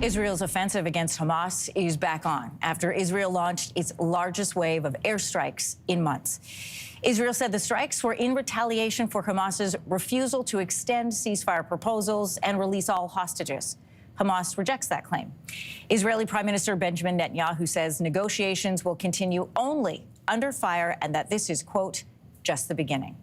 Israel's offensive against Hamas is back on after Israel launched its largest wave of airstrikes in months. Israel said the strikes were in retaliation for Hamas's refusal to extend ceasefire proposals and release all hostages. Hamas rejects that claim. Israeli Prime Minister Benjamin Netanyahu says negotiations will continue only under fire and that this is, quote, just the beginning.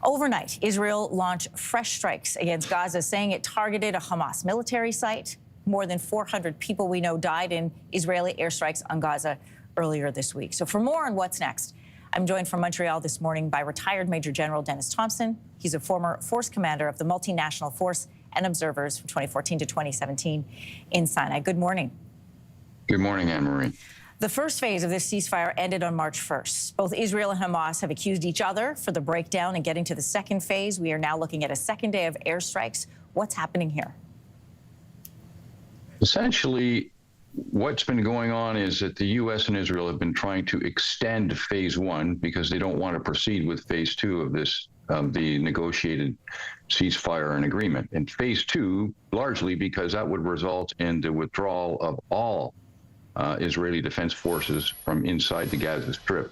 Overnight, Israel launched fresh strikes against Gaza, saying it targeted a Hamas military site. More than 400 people we know died in Israeli airstrikes on Gaza earlier this week. So for more on what's next, I'm joined from Montreal this morning by retired Major General Dennis Thompson. He's a former force commander of the Multinational Force and Observers from 2014 to 2017 in Sinai. Good morning. Good morning, Anne-Marie. The first phase of this ceasefire ended on March 1st. Both Israel and Hamas have accused each other for the breakdown, and getting to the second phase, we are now looking at a second day of airstrikes. What's happening here? Essentially, what's been going on is that the U.S. and Israel have been trying to extend phase one because they don't want to proceed with phase two of this, the negotiated ceasefire and agreement. And phase two, largely because that would result in the withdrawal of all Israeli defense forces from inside the Gaza Strip,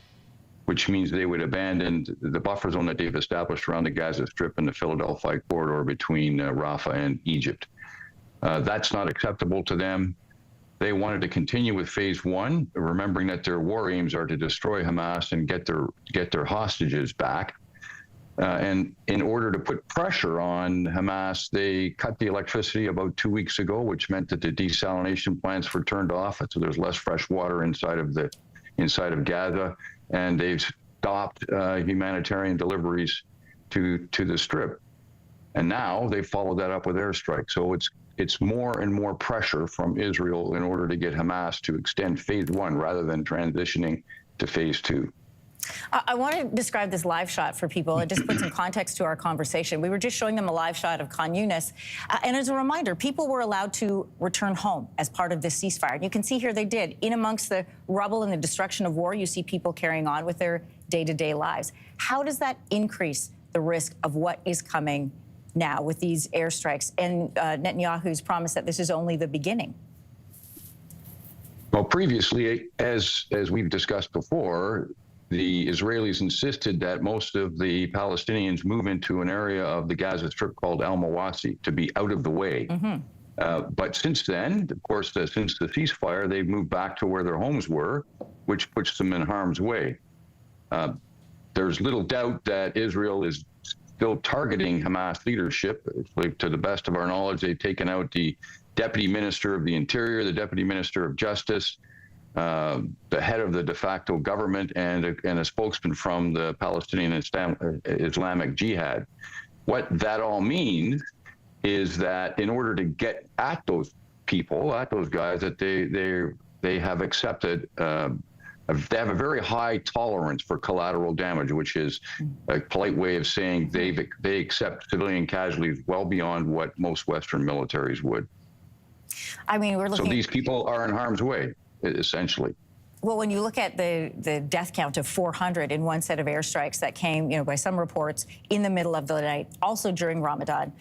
which means they would abandon the buffer zone that they've established around the Gaza Strip and the Philadelphia corridor between Rafah and Egypt. That's not acceptable to them. They wanted to continue with phase one, remembering that their war aims are to destroy Hamas and get their hostages back. And in order to put pressure on Hamas, they cut the electricity about 2 weeks ago, which meant that the desalination plants were turned off, so there's less fresh water inside of Gaza, and they've stopped humanitarian deliveries to the Strip. And now they followed that up with airstrikes. So it's more and more pressure from Israel in order to get Hamas to extend phase one rather than transitioning to phase two. I want to describe this live shot for people and just put some context to our conversation. We were just showing them a live shot of Khan Yunis. And as a reminder, people were allowed to return home as part of this ceasefire. And you can see here they did. In amongst the rubble and the destruction of war, you see people carrying on with their day-to-day lives. How does that increase the risk of what is coming now with these airstrikes and Netanyahu's promise that this is only the beginning? Well, previously, as we've discussed before, the Israelis insisted that most of the Palestinians move into an area of the Gaza Strip called Al-Mawasi to be out of the way. But since then, of course, since the ceasefire, they've moved back to where their homes were, which puts them in harm's way. There's little doubt that Israel is still targeting Hamas leadership. To the best of our knowledge, they've taken out the Deputy Minister of the Interior, the Deputy Minister of Justice, the head of the de facto government, and a spokesman from the Palestinian Islamic Jihad. What that all means is that in order to get at those people, at those guys, that they have accepted, they have a very high tolerance for collateral damage, which is a polite way of saying they accept civilian casualties well beyond what most Western militaries would. I mean, we're looking. So these people are in harm's way, essentially. Well, when you look at the death count of 400 in one set of airstrikes that came, by some reports in the middle of the night, also during Ramadan,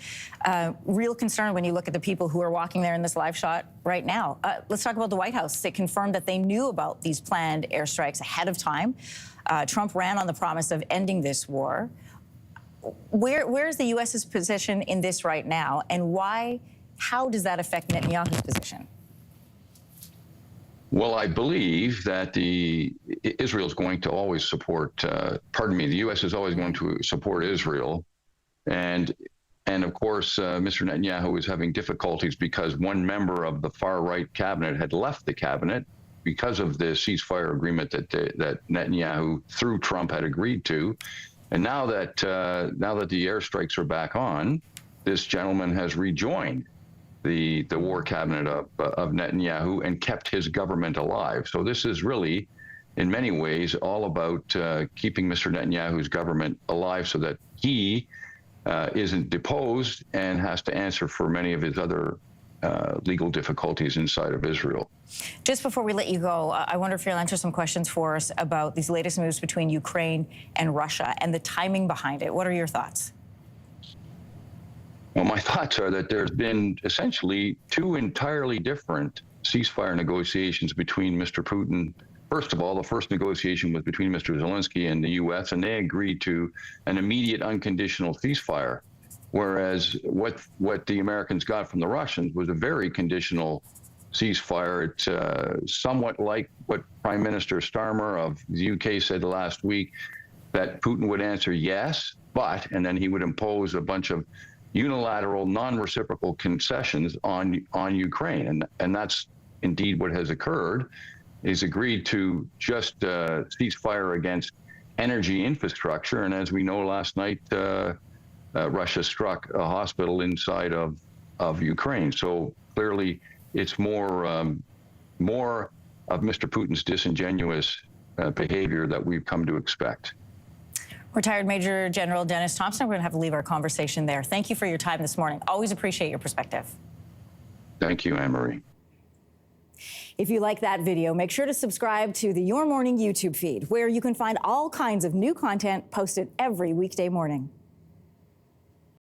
real concern when you look at the people who are walking there in this live shot right now. Let's talk about the White House. It confirmed that they knew about these planned airstrikes ahead of time. Trump ran on the promise of ending this war. Where is the U.S.'s position in this right now, and how does that affect Netanyahu's position? Well, I believe that Israel is going to always support, the U.S. is always going to support Israel. And of course, Mr. Netanyahu is having difficulties because one member of the far-right cabinet had left the cabinet because of the ceasefire agreement that Netanyahu, through Trump, had agreed to. And now that the airstrikes are back on, this gentleman has rejoined the war cabinet of Netanyahu and kept his government alive. So this is really, in many ways, all about keeping Mr. Netanyahu's government alive so that he isn't deposed and has to answer for many of his other legal difficulties inside of Israel. Just before we let you go, I wonder if you'll answer some questions for us about these latest moves between Ukraine and Russia and the timing behind it. What are your thoughts? Well, my thoughts are that there's been essentially two entirely different ceasefire negotiations between Mr. Putin. First of all, the first negotiation was between Mr. Zelensky and the U.S., and they agreed to an immediate unconditional ceasefire, whereas what the Americans got from the Russians was a very conditional ceasefire. It's somewhat like what Prime Minister Starmer of the UK said last week, that Putin would answer yes, but, and then he would impose a bunch of unilateral, non-reciprocal concessions on Ukraine. And that's indeed what has occurred. He's agreed to just ceasefire against energy infrastructure. And as we know, last night, Russia struck a hospital inside of Ukraine. So clearly it's more of Mr. Putin's disingenuous behavior that we've come to expect. Retired Major General Dennis Thompson, we're going to have to leave our conversation there. Thank you for your time this morning. Always appreciate your perspective. Thank you, Anne-Marie. If you like that video, make sure to subscribe to the Your Morning YouTube feed, where you can find all kinds of new content posted every weekday morning.